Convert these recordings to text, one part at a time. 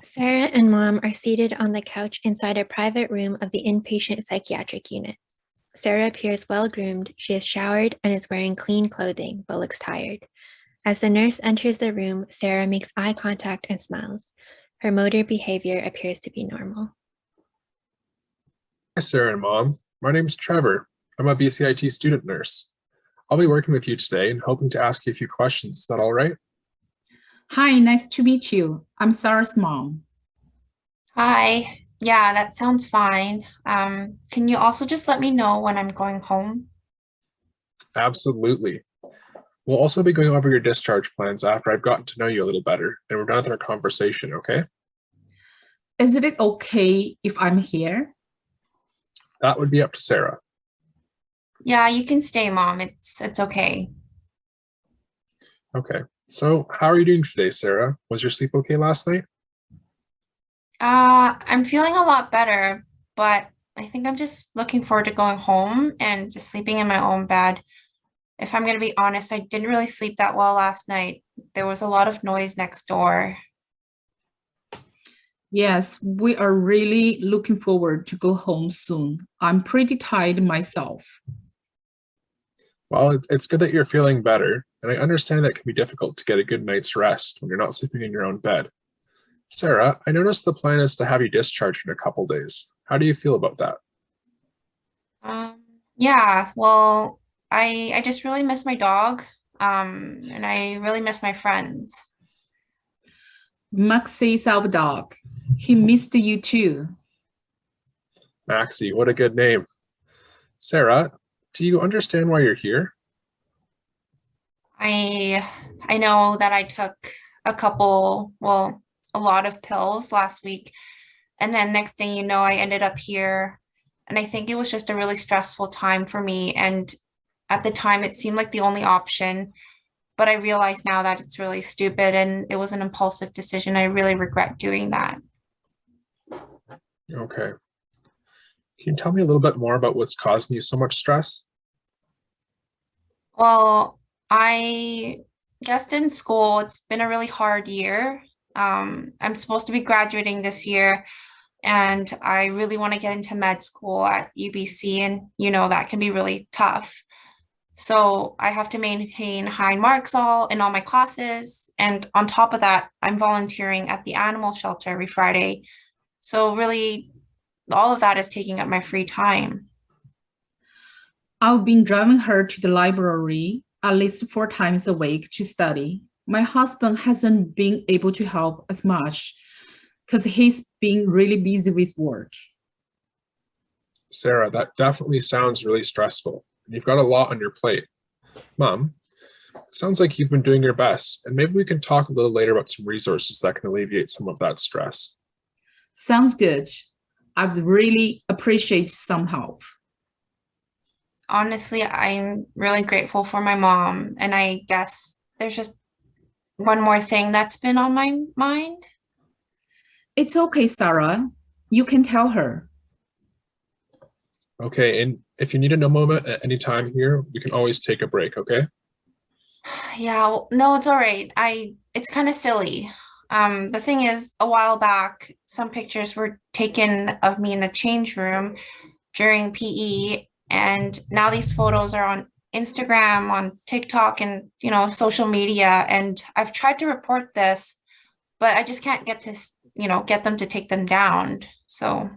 Sarah and Mom are seated on the couch inside a private room of the inpatient psychiatric unit. Sarah appears well groomed. She has showered and is wearing clean clothing, but looks tired. As the nurse enters the room, Sarah makes eye contact and smiles. Her motor behavior appears to be normal. Hi, Sarah and Mom. My name's Trevor. I'm a BCIT student nurse. I'll be working with you today and hoping to ask you a few questions. Is that all right? Hi, nice to meet you. I'm Sarah's mom. Hi. Yeah, that sounds fine. Can you also just let me know when I'm going home? Absolutely. We'll also be going over your discharge plans after I've gotten to know you a little better and we're done with our conversation, okay? Is it okay if I'm here? That would be up to Sarah. Yeah, you can stay, Mom. It's okay. Okay. So, how are you doing today, Sarah? Was your sleep okay last night? I'm feeling a lot better, but I think I'm just looking forward to going home and just sleeping in my own bed. If I'm gonna be honest, I didn't really sleep that well last night. There was a lot of noise next door. Yes, we are really looking forward to go home soon. I'm pretty tired myself. Well, it's good that you're feeling better, and I understand that it can be difficult to get a good night's rest when you're not sleeping in your own bed. Sarah, I noticed the plan is to have you discharged in a couple days. How do you feel about that? Yeah, well, I just really miss my dog, and I really miss my friends. Maxie's our dog. He missed you too. Maxie, what a good name. Sarah, do you understand why you're here? I know that I took a lot of pills last week, and then next thing you know, I ended up here, and I think it was just a really stressful time for me, and at the time it seemed like the only option, but I realize now that it's really stupid and it was an impulsive decision. I really regret doing that. Okay. Can you tell me a little bit more about what's causing you so much stress? Well, I guessed in school, it's been a really hard year. I'm supposed to be graduating this year, and I really want to get into med school at UBC, and that can be really tough. So I have to maintain high marks in all my classes, and on top of that, I'm volunteering at the animal shelter every Friday. So really, all of that is taking up my free time. I've been driving her to the library at least 4 times a week to study. My husband hasn't been able to help as much because he's been really busy with work. Sarah, that definitely sounds really stressful. You've got a lot on your plate. Mom, it sounds like you've been doing your best, and maybe we can talk a little later about some resources that can alleviate some of that stress. Sounds good. I'd really appreciate some help. Honestly, I'm really grateful for my mom, and I guess there's just one more thing that's been on my mind. It's okay, Sarah. You can tell her. Okay, and if you need a moment at any time here, we can always take a break, okay? Yeah, no, it's all right. It's kind of silly. The thing is, a while back, some pictures were taken of me in the change room during PE, and now these photos are on Instagram, on TikTok, and social media. And I've tried to report this, but I just can't get them to take them down. So,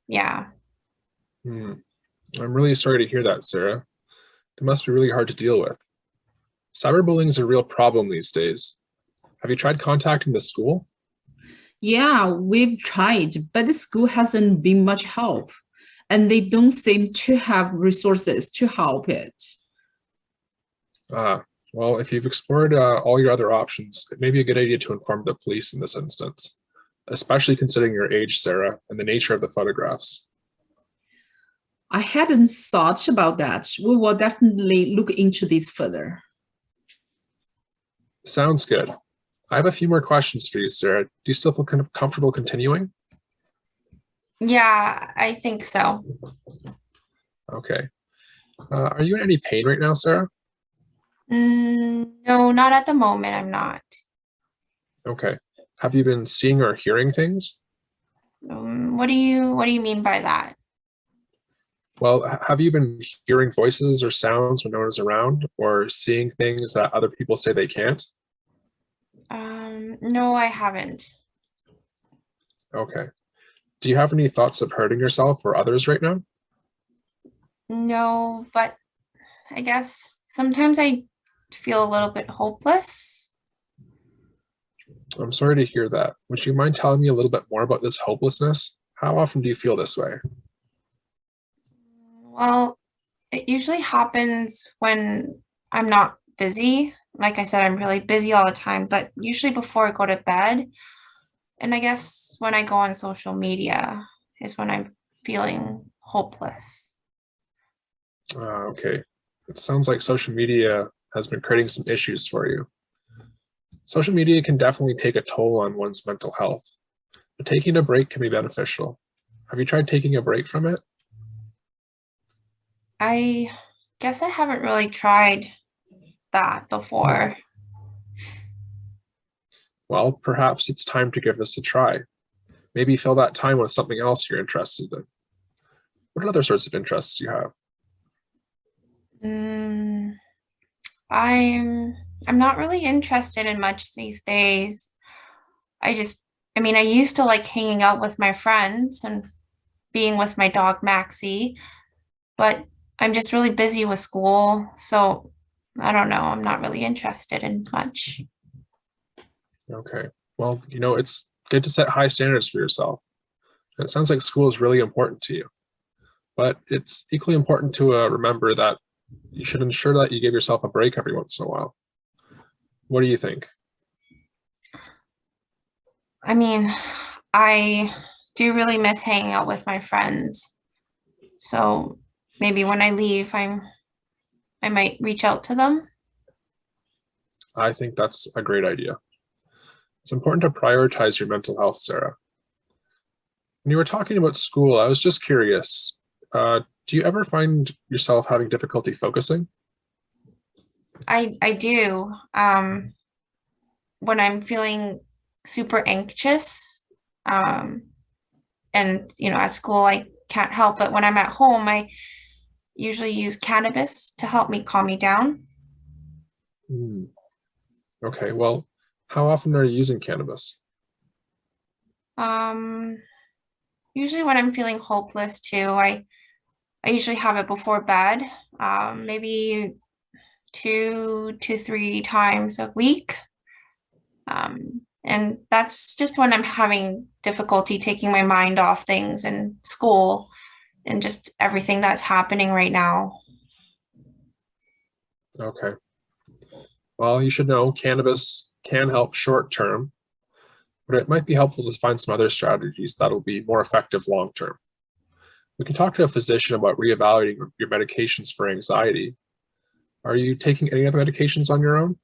yeah. Hmm. I'm really sorry to hear that, Sarah. That must be really hard to deal with. Cyberbullying is a real problem these days. Have you tried contacting the school? Yeah, we've tried, but the school hasn't been much help, and they don't seem to have resources to help it. Well, if you've explored all your other options, it may be a good idea to inform the police in this instance, especially considering your age, Sarah, and the nature of the photographs. I hadn't thought about that. We will definitely look into this further. Sounds good. I have a few more questions for you, Sarah. Do you still feel kind of comfortable continuing? Yeah, I think so. Okay. Are you in any pain right now, Sarah? No, not at the moment. I'm not. Okay. Have you been seeing or hearing things? What do you mean by that? Well, have you been hearing voices or sounds when no one is around, or seeing things that other people say they can't? No, I haven't. Okay. Do you have any thoughts of hurting yourself or others right now? No, but I guess sometimes I feel a little bit hopeless. I'm sorry to hear that. Would you mind telling me a little bit more about this hopelessness? How often do you feel this way? Well, it usually happens when I'm not busy. Like I said, I'm really busy all the time, but usually before I go to bed. And I guess when I go on social media is when I'm feeling hopeless. Okay. It sounds like social media has been creating some issues for you. Social media can definitely take a toll on one's mental health, but taking a break can be beneficial. Have you tried taking a break from it? I guess I haven't really tried that before. Well, perhaps it's time to give this a try. Maybe fill that time with something else you're interested in. What other sorts of interests do you have? Mm, I'm not really interested in much these days. I used to like hanging out with my friends and being with my dog Maxie, but I'm just really busy with school, so I don't know. I'm not really interested in much. Okay. Well, it's good to set high standards for yourself. It sounds like school is really important to you, but it's equally important to remember that you should ensure that you give yourself a break every once in a while. What do you think? I mean, I do really miss hanging out with my friends. So maybe when I leave, I might reach out to them. I think that's a great idea. It's important to prioritize your mental health, Sarah. When you were talking about school, I was just curious. Do you ever find yourself having difficulty focusing? I do. When I'm feeling super anxious, and at school I can't help it. When I'm at home, I usually use cannabis to help me calm me down. Hmm. Okay, well, how often are you using cannabis? Um, Usually when I'm feeling hopeless too, I usually have it before bed, maybe 2 to 3 times a week. And that's just when I'm having difficulty taking my mind off things in school and just everything that's happening right now. Okay. Well, you should know cannabis can help short term, but it might be helpful to find some other strategies that'll be more effective long term. We can talk to a physician about reevaluating your medications for anxiety. Are you taking any other medications on your own?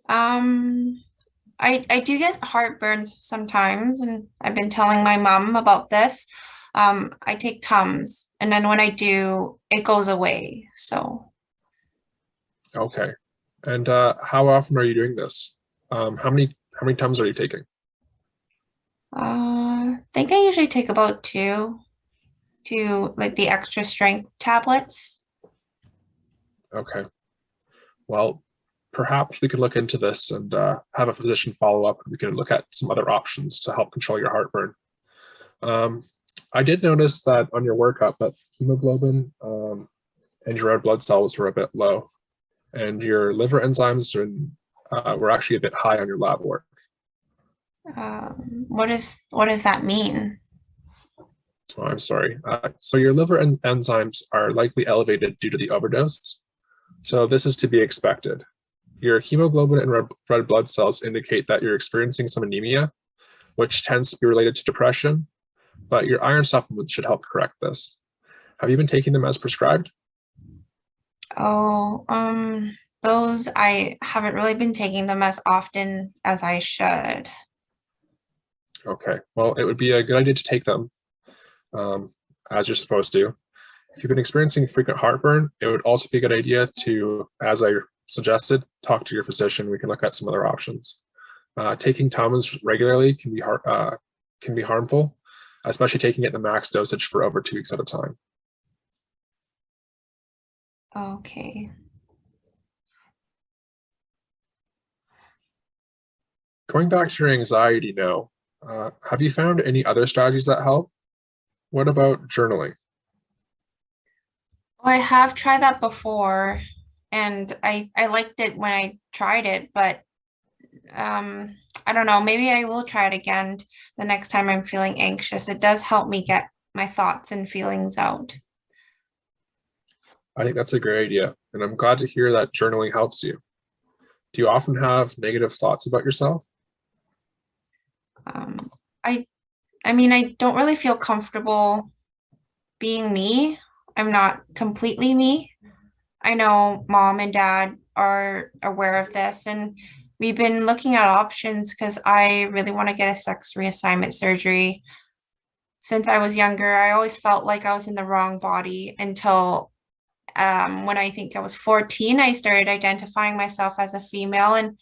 Um, I do get heartburns sometimes, and I've been telling my mom about this. I take Tums, and then when I do, it goes away. So Okay. And how often are you doing this? How many times are you taking? I think I usually take about two, like the extra strength tablets. Okay. Well, perhaps we could look into this and have a physician follow up. We can look at some other options to help control your heartburn. I did notice that on your workup that hemoglobin and your red blood cells were a bit low, and your liver enzymes were actually a bit high on your lab work. What does that mean? Oh, I'm sorry. So your liver enzymes are likely elevated due to the overdose. So this is to be expected. Your hemoglobin and red blood cells indicate that you're experiencing some anemia, which tends to be related to depression, but your iron supplement should help correct this. Have you been taking them as prescribed? Oh, those I haven't really been taking them as often as I should. Okay, well, it would be a good idea to take them as you're supposed to. If you've been experiencing frequent heartburn, it would also be a good idea to, as I suggested, talk to your physician. We can look at some other options. Taking Tums regularly can be harmful, especially taking it in the max dosage for over 2 weeks at a time. Okay. Going back to your anxiety now, have you found any other strategies that help? What about journaling? Well, I have tried that before, and I liked it when I tried it, but I don't know, maybe I will try it again the next time I'm feeling anxious. It does help me get my thoughts and feelings out. I think that's a great idea, and I'm glad to hear that journaling helps you. Do you often have negative thoughts about yourself? I mean, I don't really feel comfortable being me. I'm not completely me. I know mom and dad are aware of this, and we've been looking at options because I really want to get a sex reassignment surgery. Since I was younger, I always felt like I was in the wrong body until when I think I was 14, I started identifying myself as a female, and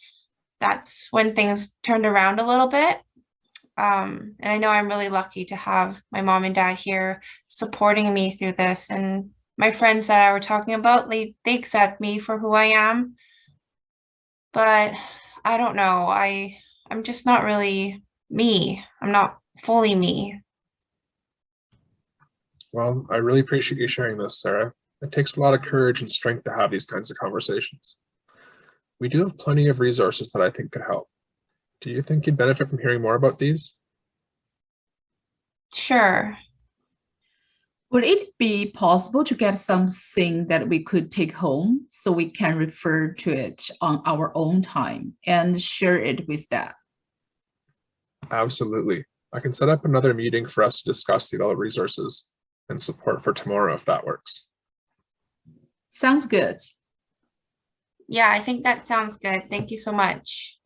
that's when things turned around a little bit. And I know I'm really lucky to have my mom and dad here supporting me through this. And my friends that I were talking about, they accept me for who I am. But I don't know. I'm just not really me. I'm not fully me. Well, I really appreciate you sharing this, Sarah. It takes a lot of courage and strength to have these kinds of conversations. We do have plenty of resources that I think could help. Do you think you'd benefit from hearing more about these? Sure. Would it be possible to get something that we could take home so we can refer to it on our own time and share it with that? Absolutely. I can set up another meeting for us to discuss the other resources and support for tomorrow if that works. Sounds good. Yeah, I think that sounds good. Thank you so much.